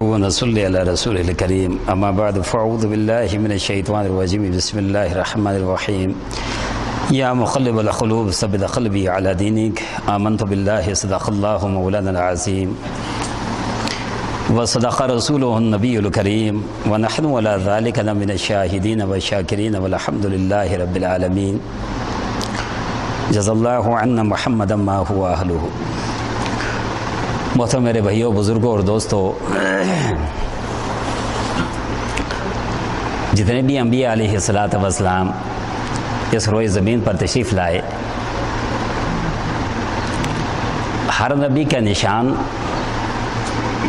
नसल्ली अला रसूलिल करीम अम्मा बाद फ़अऊज़ु बिल्लाहि मिनश शैतानिर रजीम बिस्मिल्लाहिर रहमानिर रहीम या मुक़ल्लिबल क़ुलूब सब्बित क़ल्बी अला दीनिक आमनतु बिल्लाहि सदक़ल्लाहु मौलानाल अज़ीम व सदक़ रसूलुहुन नबियुल करीम व नहनु अला ज़ालिका मिनश शाहिदीन व शाकिरीन वल्हम्दुलिल्लाहि रब्बिल आलमीन जज़ल्लाहु अन्ना मुहम्मदन मा हुवा अहलुहु। मोहतरम मेरे भाइयों, बुज़ुर्गों और दोस्तों, जितने भी अंबिया अलैहिस्सलातु वस्सलाम इस रोए ज़मीन पर तशरीफ़ लाए, हर नबी का निशान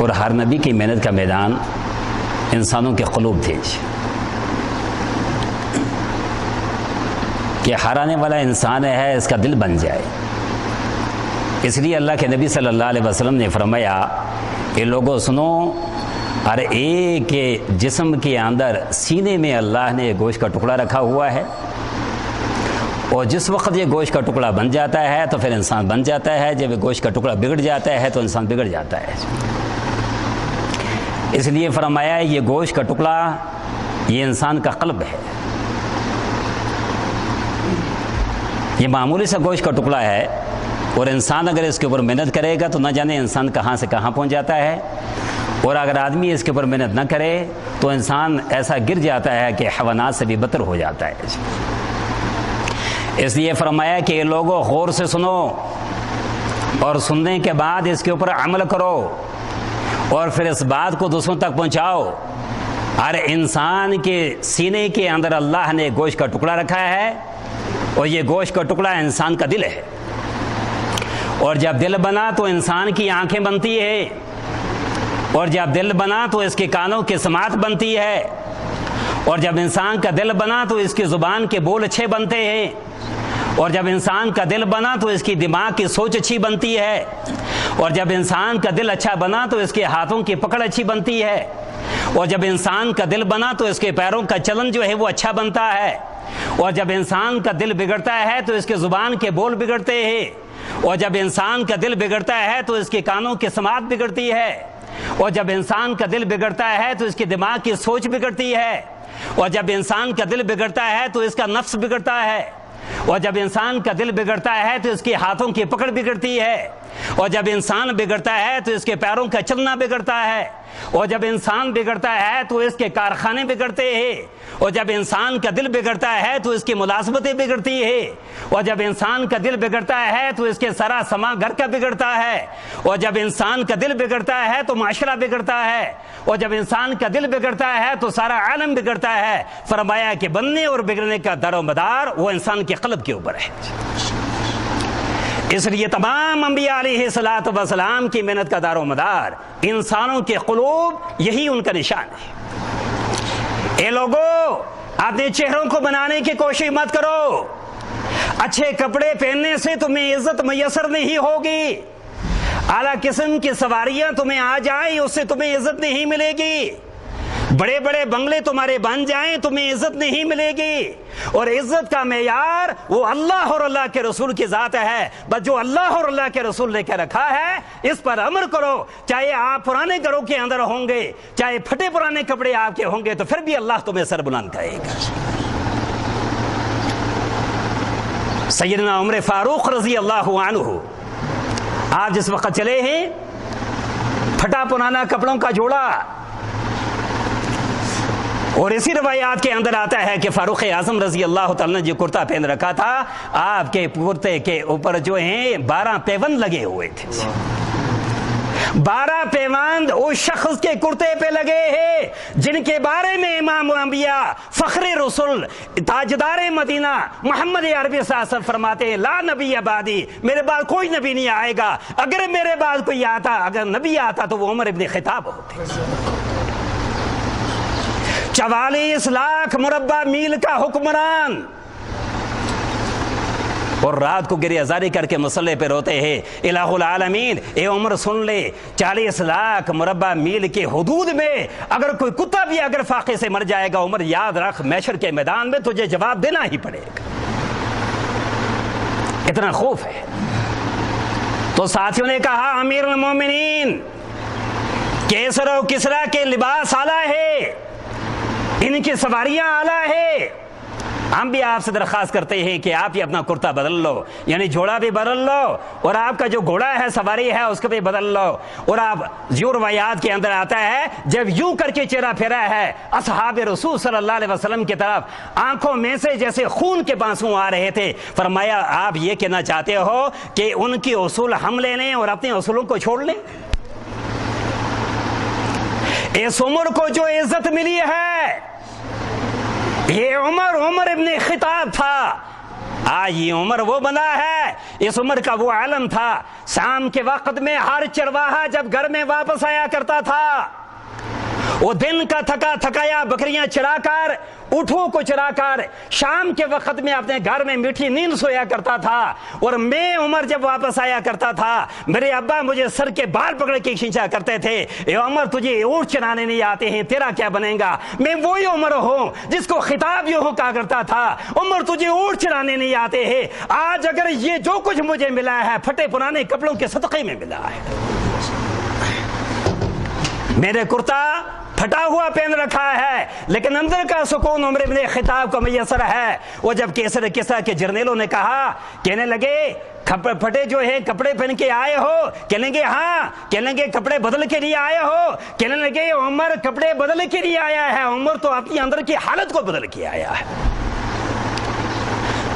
और हर नबी की मेहनत का मैदान इंसानों के क़ुलूब थे कि हर आने वाला इंसान है इसका दिल बन जाए। इसलिए अल्लाह के नबी सल्लल्लाहु अलैहि वसल्लम ने फरमाया कि लोगों सुनो, हर एक के जिस्म के अंदर सीने में अल्लाह ने गोश्त का टुकड़ा रखा हुआ है, और जिस वक्त ये गोश्त का टुकड़ा बन जाता है तो फिर इंसान बन जाता है। जब ये गोश्त का टुकड़ा बिगड़ जाता है तो इंसान बिगड़ जाता है। इसलिए फरमाया ये गोश्त का टुकड़ा ये इंसान का क़ल्ब है। ये मामूली सा गोश्त का टुकड़ा है, और इंसान अगर इसके ऊपर मेहनत करेगा तो न जाने इंसान कहाँ से कहाँ पहुँच जाता है, और अगर आदमी इसके ऊपर मेहनत न करे तो इंसान ऐसा गिर जाता है कि हैवानात से भी बदतर हो जाता है। इसलिए फरमाया कि लोगों गौर से सुनो और सुनने के बाद इसके ऊपर अमल करो और फिर इस बात को दूसरों तक पहुँचाओ। हर इंसान के सीने के अंदर अल्लाह ने गोश्त का टुकड़ा रखा है, और ये गोश्त का टुकड़ा इंसान का दिल है। और जब दिल बना तो इंसान की आंखें बनती है, और जब दिल बना तो इसके कानों की समात बनती है, और जब इंसान का दिल बना तो इसकी ज़ुबान के बोल अच्छे बनते हैं, और जब इंसान का दिल बना तो इसकी दिमाग की सोच अच्छी बनती है, और जब इंसान का दिल अच्छा बना तो इसके हाथों की पकड़ अच्छी बनती है, और जब इंसान का दिल बना तो इसके पैरों का चलन जो है वो अच्छा बनता है, और जब इंसान का दिल बिगड़ता है तो इसके ज़ुबान के बोल बिगड़ते हैं, और जब इंसान का दिल बिगड़ता है तो इसके कानों की समात बिगड़ती है, और जब इंसान का दिल बिगड़ता है तो इसके दिमाग की सोच बिगड़ती है, और जब इंसान का दिल बिगड़ता है तो इसका नफ्स बिगड़ता है, और जब इंसान का दिल बिगड़ता है तो इसके हाथों की पकड़ बिगड़ती है, और जब इंसान बिगड़ता है तो इसके पैरों का चलना बिगड़ता है, और जब इंसान बिगड़ता है तो इसके कारखाने बिगड़ते हैं, और जब इंसान का दिल बिगड़ता है तो इसकी मुलाजमतें बिगड़ती है, और जब इंसान का दिल बिगड़ता है तो इसके सारा समा घर का बिगड़ता है, और जब इंसान का दिल बिगड़ता है तो माशरा बिगड़ता है, और जब इंसान का दिल बिगड़ता है तो सारा आलम बिगड़ता है। फरमाया कि बनने और बिगड़ने का दारोमदार वो इंसान के क़ल्ब के ऊपर है। इसलिए तमाम अंबिया अलैहिस्सलातु वस्सलाम की मेहनत का दारोमदार इंसानों के क़ुलूब, यही उनका निशान है। ए लोगों, अपने चेहरों को बनाने की कोशिश मत करो। अच्छे कपड़े पहनने से तुम्हें इज्जत मैसर नहीं होगी। आला किस्म की सवारियां तुम्हें आ जाए उससे तुम्हें इज्जत नहीं मिलेगी। बड़े बड़े बंगले तुम्हारे बन जाएं तुम्हें इज्जत नहीं मिलेगी। और इज्जत का मेयार वो अल्लाह और अल्लाह के रसूल की जात है। बस जो अल्लाह और अल्लाह के रसूल ने क्या रखा है इस पर अमल करो। चाहे आप पुराने घरों के अंदर होंगे, चाहे फटे पुराने कपड़े आपके होंगे, तो फिर भी अल्लाह तुम्हें सरबुलंद करेगा। सैयदना उमर फारूक रज़ी अल्लाहु अन्हु, आप जिस वक्त चले हैं, फटा पुराना कपड़ों का जोड़ा, और इसी रवायात के अंदर आता है कि फारूक आज़म रजी अल्लाह तआला ने जो कुर्ता पहन रखा था, आपके कुर्ते के ऊपर जो हैं 12 पैबंद लगे हुए थे। 12 पैबंद उस शख्स के कुर्ते पे लगे हैं जिनके बारे में इमाम अंबिया फख्रे रसूल ताजदार मदीना मोहम्मद अरबी साहब फरमाते हैं, ला नबी अबादी, मेरे बाद कोई नबी नहीं आएगा। अगर मेरे बाद कोई आता, अगर नबी आता तो वो उमर इब्न खिताब होते। 44 लाख मुरब्बा मील का हुक्मरान, और रात को गिरे अजारी करके मसल्ले पे रोते हैं, इलाहुल आलमीन ए उमर सुन ले, 40 लाख मुरब्बा मील के हुदूद में अगर कोई कुत्ता भी अगर फाके से मर जाएगा, उमर याद रख मैशर के मैदान में तुझे जवाब देना ही पड़ेगा। इतना खौफ है। तो साथियों ने कहा, अमीरुल मोमिनीन केसर और किसरा के लिबास आला है, इनकी सवारियां आला है। हम भी आपसे दरख्वास्त करते हैं कि आप ही अपना कुर्ता बदल लो, यानी जोड़ा भी बदल लो, और आपका जो घोड़ा है, सवारी है, उसको भी बदल लो। और आप यूं रवायात के अंदर आता है, जब यूं करके चेहरा फेरा है असहाब रसूल सल्लल्लाहु अलैहि वसल्लम की तरफ, आंखों में से जैसे खून के बांसू आ रहे थे। फरमाया आप ये कहना चाहते हो कि उनकी उसूल हम ले लें और अपने उसूलों को छोड़ लें? इस उम्र को जो इज्जत मिली है, ये उमर इब्ने खिताब था, आज ये उमर वो बना है। इस उमर का वो आलम था। शाम के वक्त में हर चरवाहा जब घर में वापस आया करता था, वो दिन का थका थकाया बकरियां चराकर, ऊँटों को चराकर शाम के वक्त में अपने घर में मीठी नींद सोया करता था। और मैं उमर जब वापस आया करता था, मेरे अब्बा मुझे सर के बाल पकड़ के खींचा करते थे, ए उमर तुझे ऊँट चराने नहीं आते हैं, तेरा क्या बनेगा? मैं वही उमर हूँ जिसको खिताब यूँ कहा करता था, उमर तुझे ऊँट चराने नहीं आते हैं। आज अगर ये जो कुछ मुझे मिला है फटे पुराने कपड़ों के सदक़े में मिला है। मेरे कुर्ता फटा हुआ पहन रखा है, लेकिन अंदर का सुकून उमर इब्ने खिताब को मैसर है। वो जब केसर किस्रा के जर्नेलों ने कहा, कहने लगे फटे जो है कपड़े पहन के आए हो? कहलेंगे हाँ। कहलेंगे कपड़े बदल के लिए आए हो? कहने लगे उमर कपड़े बदल के लिए आया है, उमर तो अपनी अंदर की हालत को बदल के आया है।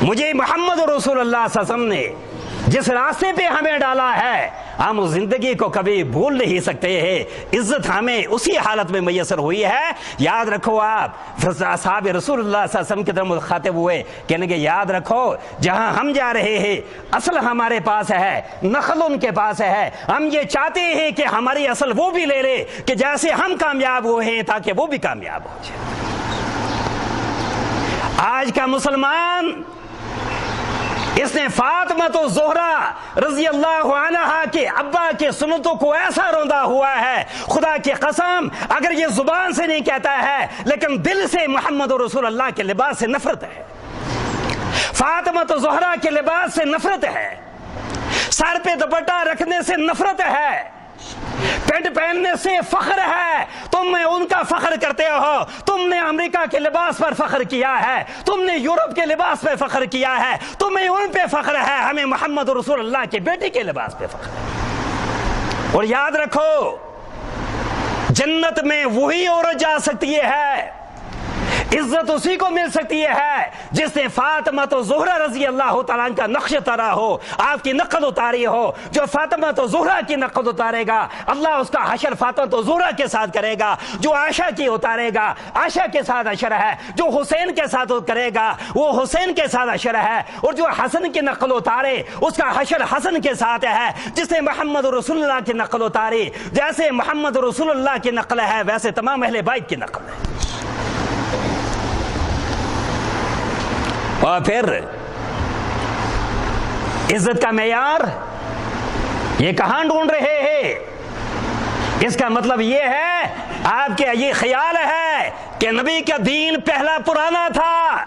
मुझे मोहम्मद रसूलुल्लाह सल्लल्लाहु अलैहि वसल्लम ने जिस रास्ते पे हमें डाला है, हम उस जिंदगी को कभी भूल नहीं सकते हैं। इज्जत हमें उसी हालत में मैसर हुई है। याद रखो, आप असहाब रसूलुल्लाह सल्लल्लाहु अलैहि वसल्लम की तरफ मुखातिब हुए, कहने के याद रखो जहां हम जा रहे हैं असल हमारे पास है, नखल उनके पास है। हम ये चाहते हैं कि हमारी असल वो भी ले ले, कि जैसे हम कामयाब हुए हैं ताकि वो भी कामयाब हो जाए। आज का मुसलमान, इसने फातिमा तो ज़ोहरा रज़ी अल्लाह अन्हा के अब्बा के सुन्नतों को ऐसा रौंदा हुआ है, खुदा की कसम अगर ये जुबान से नहीं कहता है लेकिन दिल से मोहम्मद रसूलुल्लाह के लिबास से नफरत है। फातिमा तो ज़ोहरा के लिबास से नफरत है, सर पे दुपट्टा रखने से नफरत है, पेंट पहनने से फख्र है। तुम उनका फख्र करते हो, तुमने अमेरिका के लिबास पर फख्र किया है, तुमने यूरोप के लिबास पर फख्र किया है, तुम्हें उन पे फख्र है, हमें मोहम्मद रसूलुल्लाह के बेटे के लिबास पे फख्र है। और याद रखो, जन्नत में वही औरत जा सकती है, इज्जत उसी को मिल सकती है जिसने फातिमा तो ज़ोहरा रज़ी अल्लाह तआला का नक्श उतारा हो, आपकी नक़द उतारी हो। जो फातिमा तो ज़ोहरा की नक़द उतारेगा, अल्लाह उसका हशर फातिमा तो ज़ोहरा के साथ करेगा। जो आयशा की उतारेगा, आयशा के साथ हशर है। जो हुसैन के साथ करेगा, वो हुसैन के साथ हशर है। और जो हसन की नक़ल उतारे, उसका हशर हसन के साथ है। जिसने मोहम्मद रसूलुल्लाह की नक़ल उतारी, जैसे मोहम्मद रसूलुल्लाह की नक़ल है वैसे तमाम अहले बैत की नक़ल है। और फिर इज्जत का मेयार ये कहां ढूंढ रहे हैं? इसका मतलब ये है, आपके ये ख्याल है कि नबी का दीन पहला पुराना था।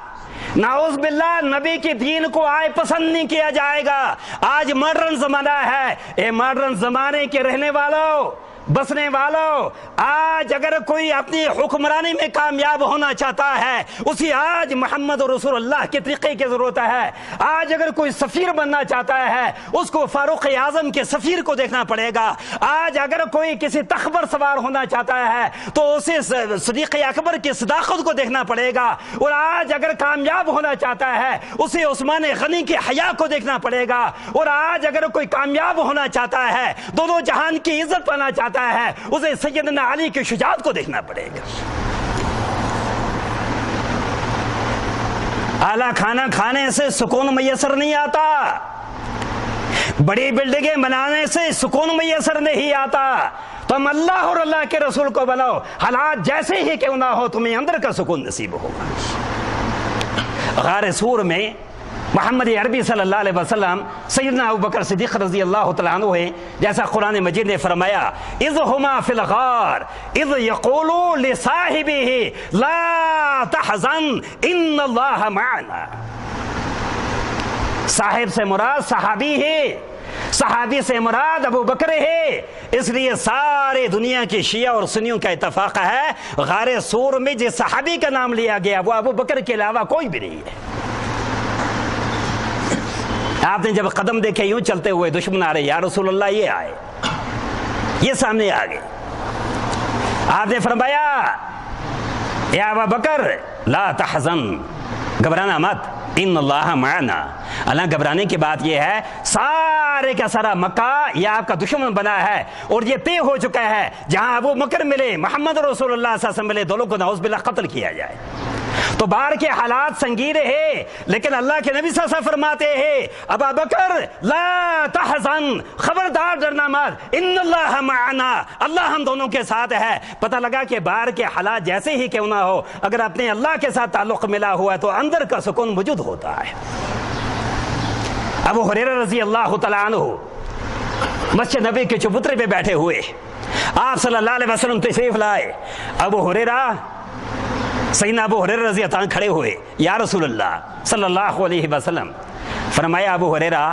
नाउज़ बिल्लाह, नबी के दीन को आए पसंद नहीं किया जाएगा। आज मॉडर्न जमाना है। ये मॉडर्न जमाने के रहने वालों, बसने वालों, आज अगर कोई अपनी हुक्मरानी में कामयाब होना चाहता है, उसी आज मोहम्मद रसूलुल्लाह के तरीके की जरूरत है। आज अगर कोई सफीर बनना चाहता है, उसको फारूक आजम के सफीर को देखना पड़ेगा। आज अगर कोई किसी तख्त पर सवार होना चाहता है तो उसे सदीक़ अकबर की सदाकत को देखना पड़ेगा। और आज अगर कामयाब होना चाहता है, उसे उस्मान गनी की हया को देखना पड़ेगा। और आज अगर कोई कामयाब होना चाहता है, दोनों जहान की इज्जत पाना चाहता है, उसे सैयदना अली की शुजाअत को देखना पड़ेगा। आला खाना खाने से सुकून मैसर नहीं आता, बड़ी बिल्डिंगें बनाने से सुकून मैसर नहीं आता। तुम अल्लाह और अल्लाह के रसूल को बनाओ, हालात जैसे ही क्यों ना हो, तुम्हें अंदर का सुकून नसीब होगा। गार सूर में मोहम्मद अरबी सल्लल्लाहु अलैहि वसल्लम सैयदना अबू बकर सिद्दीक़ रज़ी अल्लाह तआला अन्हु है, जैसा कुरान मजीद ने फरमाया, इज़ हुमा फिल गार इज़ यक़ूलु लिसाहिबिही ला तहज़न इन्नल्लाह मअना। साहिब से मुराद सहाबी है। सहाबी से मुराद अबू बकर है, इसलिए सारे दुनिया की शिया और सुन्नियों का इत्तफाक है गारे सूर में जिस सहाबी का नाम लिया गया वो अबू बकर के अलावा कोई भी नहीं है। आपने जब कदम देखे यूं चलते हुए, दुश्मन आ रहे, या रसूल अल्लाह ये आए, ये सामने आ गए, आपने फरमाया या अबू बकर ला तहज़न, घबराना मत, इन्नल्लाह माना, अल्लाह घबराने की बात यह है सारे का सारा मक्का यह आपका दुश्मन बना है और ये तय हो चुका है जहां अबू बकर मिले, मोहम्मद रसूलुल्लाह सल्लल्लाहु अलैहि वसल्लम मिले, दोनों को नाउज़ बिल्लाह कत्ल किया जाए। तो बाहर के हालात संगीन है, लेकिन अल्लाह के नबी सल्लल्लाहु अलैहि वसल्लम फरमाते हैं अबू बकर ला तहज़न, खबरदार डरना मत, इन्नल्लाह माना, अल्लाह हम दोनों के साथ है। पता लगा कि बाहर के हालात जैसे ही क्यों ना हो, अगर अपने अल्लाह के साथ ताल्लुक मिला हुआ है तो अंदर का सुकून मौजूद होता है। अबू हुरैरा रज़ी अल्लाह तआला अन्हु मस्जिद नबी के चबूतरे पे बैठे हुए, आप सल्लल्लाहु अलैहि वसल्लम तशरीफ लाए, अबू हुरैरा सैयदना अबू हुरैरा रज़ी अल्लाह खड़े हुए, या रसूलल्लाह सल्लल्लाहु अलैहि वसल्लम, फरमाया अबू हुरैरा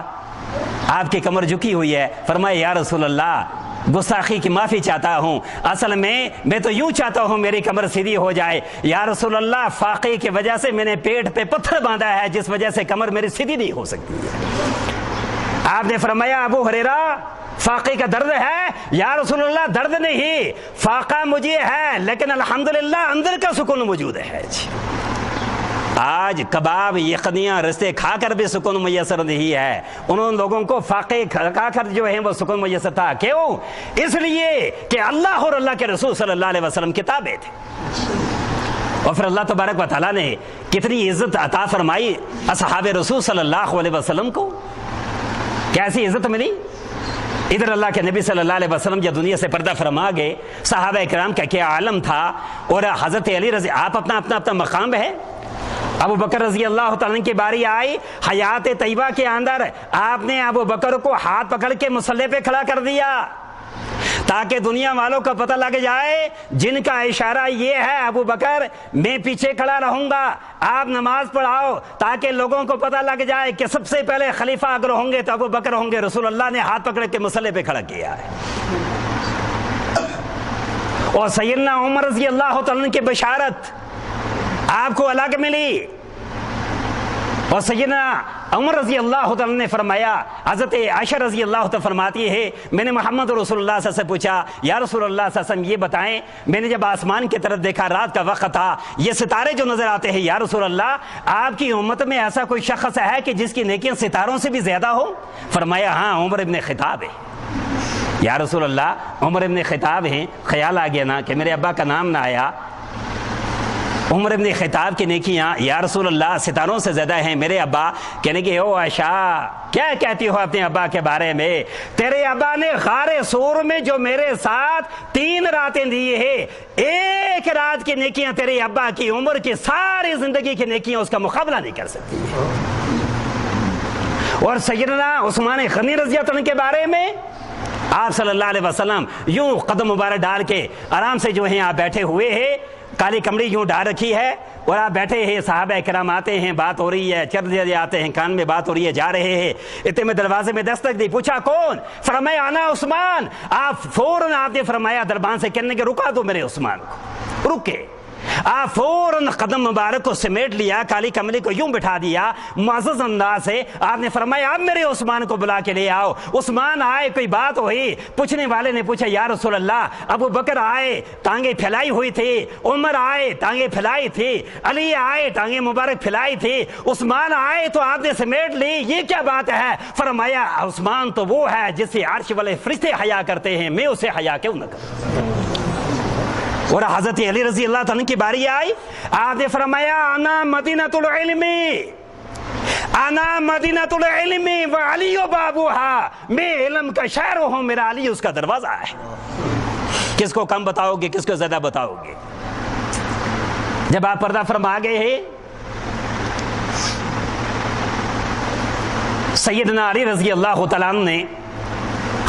आपकी कमर झुकी हुई है, फरमाया या रसूलल्लाह गुस्ताखी की माफ़ी चाहता हूँ, असल में मैं तो यूँ चाहता हूँ मेरी कमर सीधी हो जाए, या रसूलल्लाह फाक़े की वजह से मैंने पेट पे पत्थर बांधा है जिस वजह से कमर मेरी सीधी नहीं हो सकती है। आपने फरमाया अबू हुरैरा फाक़े का दर्द है, या रसूलल्लाह दर्द नहीं, फाक़ा मुझे है लेकिन अल्हम्दुलिल्लाह अंदर का सुकून मौजूद है। आज कबाब यखनियाँ रिश्ते खाकर भी सुकून मैसर नहीं है, उन लोगों को फाक़े खाकर जो है वो सुकून मैसर था। क्यों? इसलिए कि अल्लाह और अल्लाह के रसूल सल्लल्लाहु अलैहि वसल्लम किताबें थे। और फिर अल्लाह तबारक व तआला ने कितनी इज्जत अता फरमाई असहाबे रसूल सल्लल्लाहु अलैहि वसल्लम को, कैसी इज्जत मिली। इधर अल्लाह के नबी सल्लल्लाहु अलैहि वसल्लम जब दुनिया से पर्दा फरमा गए, सहाबा इकराम का क्या आलम था, और हज़रत अली रज़ी आप अपना अपना अपना मकाम है। अबू बकर रज़ी अल्लाह तआला की बारी आई, हयात तैयबा के अंदर आपने अबू बकर को हाथ पकड़ के मुसल्ले पे खड़ा कर दिया ताकि दुनिया वालों का पता लग जाए, जिनका इशारा ये है अबू बकर मैं पीछे खड़ा रहूंगा, आप नमाज पढ़ाओ, ताकि लोगों को पता लग जाए कि सबसे पहले खलीफा अगर होंगे तो अबू बकर होंगे। रसूल अल्लाह ने हाथ पकड़ के मुसल्ले पे खड़ा किया है। और सैयदना उमर रज़ी अल्लाह तआला की बशारत आपको अलग मिली, और सैयदना उमर रज़ी अल्लाह तआला ने फरमाया, हज़रत आयशा रज़ी अल्लाह तआला फरमाती है मैंने मोहम्मद रसूलुल्लाह सल्लल्लाहु अलैहि वसल्लम से पूछा, या रसूलुल्लाह सल्लल्लाहु अलैहि वसल्लम ये बताएं, मैंने जब आसमान की तरफ देखा, रात का वक्त था, ये सितारे जो नजर आते हैं, या रसूलुल्लाह आपकी उम्मत में ऐसा कोई शख्स है कि जिसकी नेकियां सितारों से भी ज्यादा हो? फरमाया हाँ, उमर इब्न खिताब है। या रसूलुल्लाह उमर इब्न खिताब हैं, ख्याल आ गया ना कि मेरे अब्बा का नाम ना आया, उमर इब्न खिताब की नेकियां या रसूलल्लाह सितारों से ज्यादा हैं। मेरे अब्बा कहने की ओ आयशा क्या कहती हो अपने अब्बा के बारे में, तेरे अब्बा ने गारे सूर में जो मेरे साथ 3 रातें दी है, एक रात की नेकियां तेरे अब्बा की उम्र की सारी जिंदगी की नेकियां उसका मुकाबला नहीं कर सकती है। और सैयदना उस्मान गनी रज़ी अल्लाह अन्हु के बारे में आप सल्लल्लाहु अलैहि वसल्लम यूं कदम मुबारक डाल के आराम से जो है आप बैठे हुए हैं, काली कमरी यूं डाल रखी है और आप बैठे हैं, साहबा इकराम आते हैं, बात हो रही है, चल आते हैं, कान में बात हो रही है, जा रहे हैं, इतने में दरवाजे में दस्तक दी, पूछा कौन? फरमाया आना उस्मान। आप फौरन आपने फरमाया दरबान से कहने के रुका दो मेरे उस्मान को, रुके। आप फौरन कदम मुबारक को समेट लिया, काली कमली को यूं बिठा दिया मुअज़्ज़ज़ अंदाज से, आपने फरमाया अब मेरे उस्मान को बुला के ले आओ। उस्मान आए, कोई बात हुई, पूछने वाले ने पूछा या रसूल अल्लाह, अबू बकर आए टांगे फैलाई हुई थी, उमर आए टांगे फैलाई थी, अली आए टांगे मुबारक फैलाई थी, उस्मान आए तो आपने समेट ली, ये क्या बात है? फरमाया उस्मान तो वो है जिससे अर्श वाले फरिश्ते हया करते हैं, मैं उसे हया क्यों न करूं। और हज़रत अली रज़ी अल्लाह तआला की बारी आई, आपने फरमाया आना मदीनतुल इल्मी, आना मदीनतुल इल्मी व अली बाबूहा, मैं इल्म का शहर हूं, मेरा अली उसका दरवाजा है। किसको कम बताओगे, किसको ज्यादा बताओगे? जब आप पर्दा फरमा गए हैं, सैयदना अली रज़ी अल्लाह तआला अन्हु ने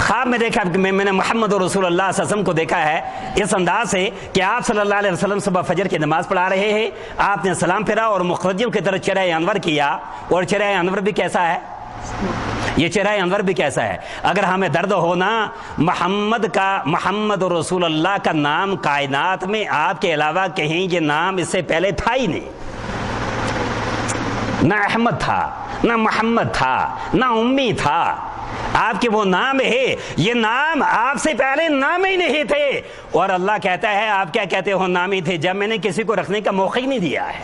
ख्वाब में देखा, मैंने मोहम्मद रसूलुल्लाह सल्लल्लाहु अलैहि वसल्लम को देखा है इस अंदाज से कि आप सल्लल्लाहु अलैहि वसल्लम सुबह फजर की नमाज पढ़ा रहे हैं, आपने सलाम फेरा और मुखरजियों की तरफ चेहरा अनवर किया, और चेहरा अनवर भी कैसा है? ये चेहरा अनवर भी कैसा है। अगर हमें दर्द हो ना, मोहम्मद रसूलुल्लाह का नाम कायनात में आपके अलावा कहीं ये नाम इससे पहले था ही नहीं। ना अहमद था, ना मोहम्मद था, ना उम्मी था। आपके वो नाम है, ये नाम आपसे पहले नाम ही नहीं थे। और अल्लाह कहता है आप क्या कहते हो नाम ही थे, जब मैंने किसी को रखने का मौका ही नहीं दिया है।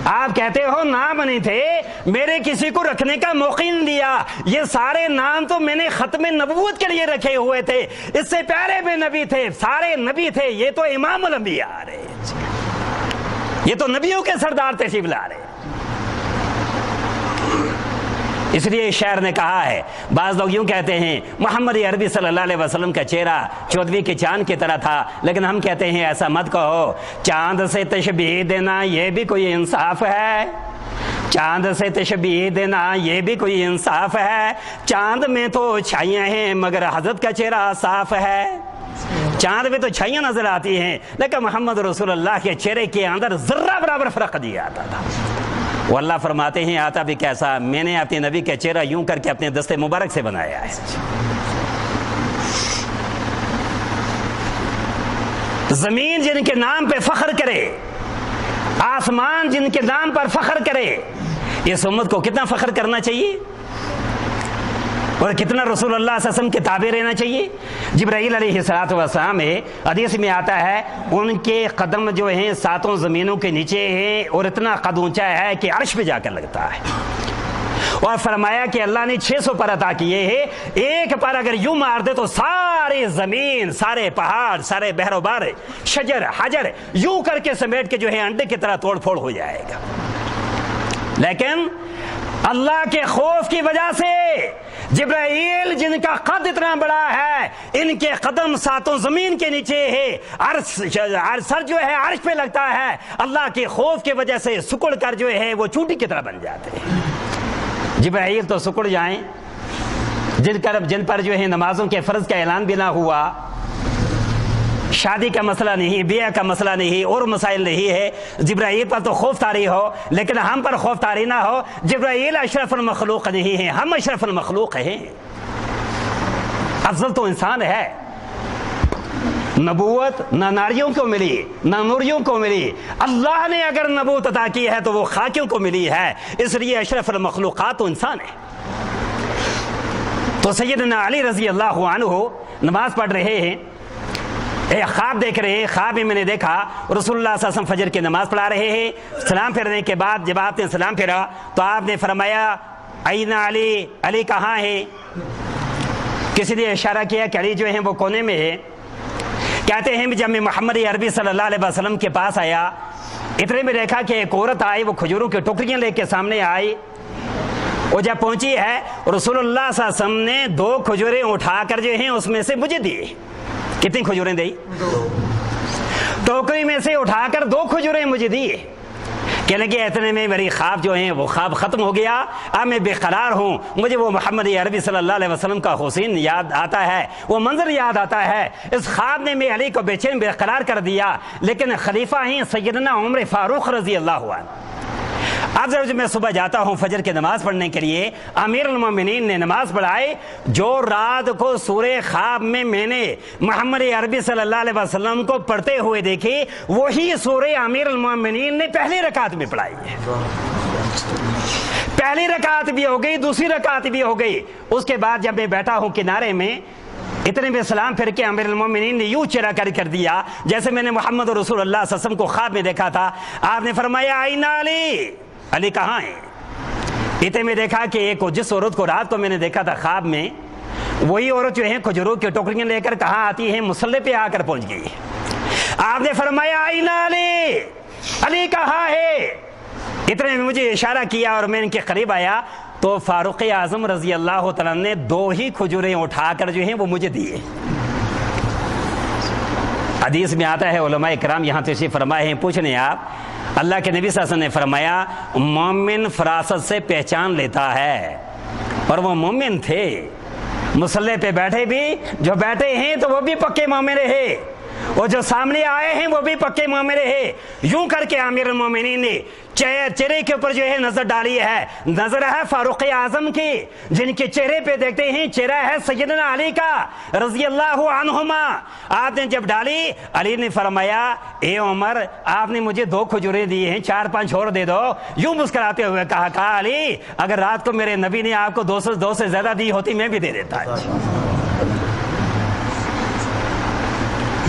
आप कहते हो नाम नहीं थे, मेरे किसी को रखने का मौका ही नहीं दिया। ये सारे नाम तो मैंने खत्म नबूवत के लिए रखे हुए थे, इससे पहले भी नबी थे, सारे नबी थे। ये तो इमामुल अंबिया आ रहे, ये तो नबियों के सरदार तशरीफ ला रहे। इसलिए शायर ने कहा है, बाज लोग यूं कहते हैं मोहम्मद अरबी सल्लल्लाहु अलैहि वसल्लम का चेहरा 14वीं के चांद की तरह था, लेकिन हम कहते हैं ऐसा मत कहो। चांद से तशबीह देना ये भी कोई इंसाफ है? चांद से तशबीह देना ये भी कोई इंसाफ है? चांद में तो छाइयां हैं मगर हजरत का चेहरा साफ है। चांद में तो छाइयां नजर आती हैं, लेकिन मोहम्मद रसूलुल्लाह के चेहरे के अंदर जर्रा बराबर फर्क नहीं आता था। वो अल्लाह फरमाते हैं आता भी कैसा, मैंने अपने नबी का चेहरा यूं करके अपने दस्ते मुबारक से बनाया है। जमीन जिनके नाम पे फख्र करे, आसमान जिनके नाम पर फख्र करे, इस उम्मत को कितना फख्र करना चाहिए और कितना रसूलुल्लाह सल्लल्लाहु अलैहि वसल्लम के ताबे रहना चाहिए। जिब्राईल अलैहिस्सलातु वस्सलाम में हदीस में आता है उनके कदम जो हैं 7 ज़मीनों के नीचे हैं और इतना कद ऊंचा है कि अर्श पे जाकर लगता है। और फरमाया कि अल्लाह ने 600 पर अता किए हैं, एक पर अगर यूं मार दे तो सारी जमीन, सारे पहाड़, सारे बहरोबार, शजर हजर यूं करके समेट के जो है अंडे की तरह तोड़ फोड़ हो जाएगा। लेकिन अल्लाह के खौफ की वजह से जिब्राईल जिनका कद इतना बड़ा है, इनके कदम 7 जमीन के नीचे है, सर जो है अर्श पे लगता है, अल्लाह के खौफ की वजह से सुकुड़ कर जो है वो चूंटी की तरह बन जाते हैं। जिब्राईल तो सुकुड़ जाएं, जिन पर जो है नमाजों के फर्ज का ऐलान भी ना हुआ, शादी का मसला नहीं, बिया का मसला नहीं और मसाइल नहीं है, जिब्राईल पर तो खौफ तारी हो, लेकिन हम पर खौफ तारी ना हो। जिब्राईल अशरफुल मखलूक नहीं है, हम अशरफुल मखलूक हैं। अफजल तो इंसान है। नबूवत ना नारियों को मिली ना नूरियों को मिली, अल्लाह ने अगर नबूवत अता की है तो वो खाकियों को मिली है, इसलिए अशरफुल मखलूकात तो इंसान है। तो सैयदना अली रजी अल्लाह अन्हु नमाज पढ़ रहे हैं, एक ख्वाब देख रहे हैं। ख्वाब में मैंने देखा रसूलुल्लाह सल्लल्लाहु अलैहि वसल्लम फजर की नमाज पढ़ा रहे हैं। सलाम फेरने के बाद जब आपने सलाम फेरा तो आपने फरमाया अयना अली, अली कहाँ है? किसी ने इशारा किया कि अली जो है वो कोने में है। कहते हैं जब मैं मोहम्मद अरबी सल्लल्लाहु अलैहि वसल्लम के पास आया, इतने में देखा कि एक औरत आई, वो खजूरों की टोकरियां लेके सामने आई। वो जब पहुंची है रसूलुल्लाह सल्लल्लाहु अलैहि वसल्लम ने 2 खजूरें उठाकर जो है उसमें से मुझे दी। कितनी खजूरें दी? 2। टोकरी में से उठाकर 2 खजूरें मुझे दी। कहने लगे इतने में मेरी ख्वाब जो है वो ख्वाब खत्म हो गया, अब मैं बेकरार हूँ। मुझे वो मोहम्मद अरबी सल्लल्लाहु अलैहि वसल्लम का हुसैन याद आता है, वो मंजर याद आता है। इस ख्वाब ने मैं अली को बेचैन बेकरार कर दिया। लेकिन खलीफा हैं सैयदना उमर फारूक रजी अल्लाह अन्हु। अब जब मैं सुबह जाता हूँ फजर की नमाज पढ़ने के लिए, अमीरुल मोमिनीन ने नमाज पढ़ाई। जो रात को सूरे ख्वाब में मैंने मोहम्मद अरबी सल्लल्लाहु अलैहि वसल्लम को पढ़ते हुए देखी, वही सूरे अमीरुल मोमिनीन ने पहली रकात में पढ़ाई है। पहली रकात भी हो गई, दूसरी रकात भी हो गई। उसके बाद जब मैं बैठा हूँ किनारे में, इतने में सलाम फिर के अमीरुल मोमिनीन ने यूं चेहरा कर दिया जैसे मैंने मोहम्मद रसूलुल्लाह सल्लल्लाहु अलैहि वसल्लम को ख्वाब में देखा था। आपने फरमाया आईना अली, अली कहाँ है? इतने में देखा कि एक जिस औरत को रात को मैंने देखा था ख्वाब में, वही औरत जो है खजूरों की टोकरियां लेकर कहाँ आती है? मुसल्ले पे आकर पहुंच गई। आपने फरमाया आईना अली, अली कहाँ है? इतने में मुझे इशारा किया और मैं इनके करीब आया तो फारूक आजम रजी अल्लाह तआला ने 2 ही खजूरें उठाकर जो है वो मुझे दिए। हदीस में आता है, उलमाए किराम यहाँ तशरीफ फरमाए हैं, पूछने आप अल्लाह के नबी सल्लल्लाहु अलैहि वसल्लम ने फरमाया मोमिन फरासत से पहचान लेता है, और वो मोमिन थे। मुसल्ले पे बैठे भी जो बैठे हैं तो वो भी पक्के मोमिन रहे। और जो सामने आए हैं वो भी पक्के मोमिन है। यूं करके आमिरुल मोमिनीन ने चेहरे के ऊपर जो है नजर डाली है, नजर है फारूक आजम की, जिनके चेहरे पे देखते हैं चेहरा है सैयदना अली का रजी अल्लाहु अन्हुमा। आपने जब डाली, अली ने फरमाया, ए उमर, आपने मुझे 2 खजूरें दी हैं, 4-5 और दे दो। यूं मुस्कुराते हुए कहा अली, अगर रात को मेरे नबी ने आपको 2 से ज्यादा दी होती मैं भी दे देता।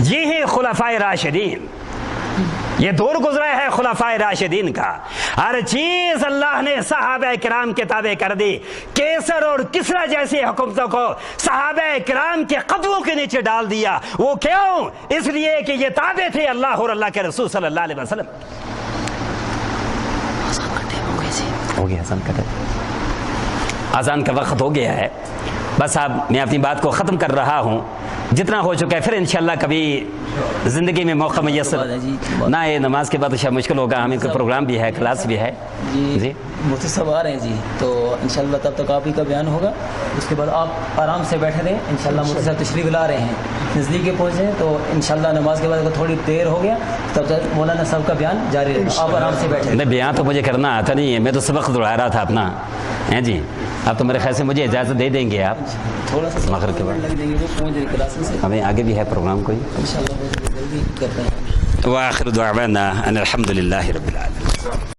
ये है खुलाफाए राशिदीन, ये दौर गुजरा है खुलाफाए राशिदीन का। हर चीज अल्लाह ने सहाबा किराम के ताबे कर दी। केसर और किसरा जैसी हुकूमतों को सहाबा किराम के कदमों के नीचे डाल दिया। वो क्यों? इसलिए कि ये ताबे थे अल्लाह और अल्लाह के रसूल सल्लल्लाहु अलैहि वसल्लम। हो गया अज़ान का वक्त हो गया है। बस अब मैं अपनी बात को ख़त्म कर रहा हूँ, जितना हो चुका है। फिर इंशाल्लाह कभी ज़िंदगी में मौका मैसर ना, ये नमाज के बाद शायद मुश्किल होगा, हमें कोई प्रोग्राम भी है, क्लास भी है जी। मुफ्ती साहब आ रहे हैं जी, तो इंशाल्लाह तब तक आप ही का बयान होगा। उसके बाद आप आराम से बैठे रहें। इंशाल्लाह मुफ्ती साहब तशरीफ़ ला रहे हैं, नज़दीक पहुँचे, तो इंशाल्लाह नमाज के बाद अगर थोड़ी देर हो गया तब तक मौलाना साहब का बयान जारी रहेगा। आप आराम से बैठे। नहीं, बयान तो मुझे करना आता नहीं है, मैं तो सबक दोहरा रहा था अपना, हैं जी। अब तो मेरे ख्याल से मुझे इजाज़त दे देंगे आप थोड़ा सा मगरिब के बाद लग देंगे, वो पहुँच जाएगी क्लास से। हमें आगे भी है प्रोग्राम कोई इंशाल्लाह जल्दी करते हैं। व आखिर दुआना अनिल हम्दुलिल्लाहि रब्बिल आलमीन।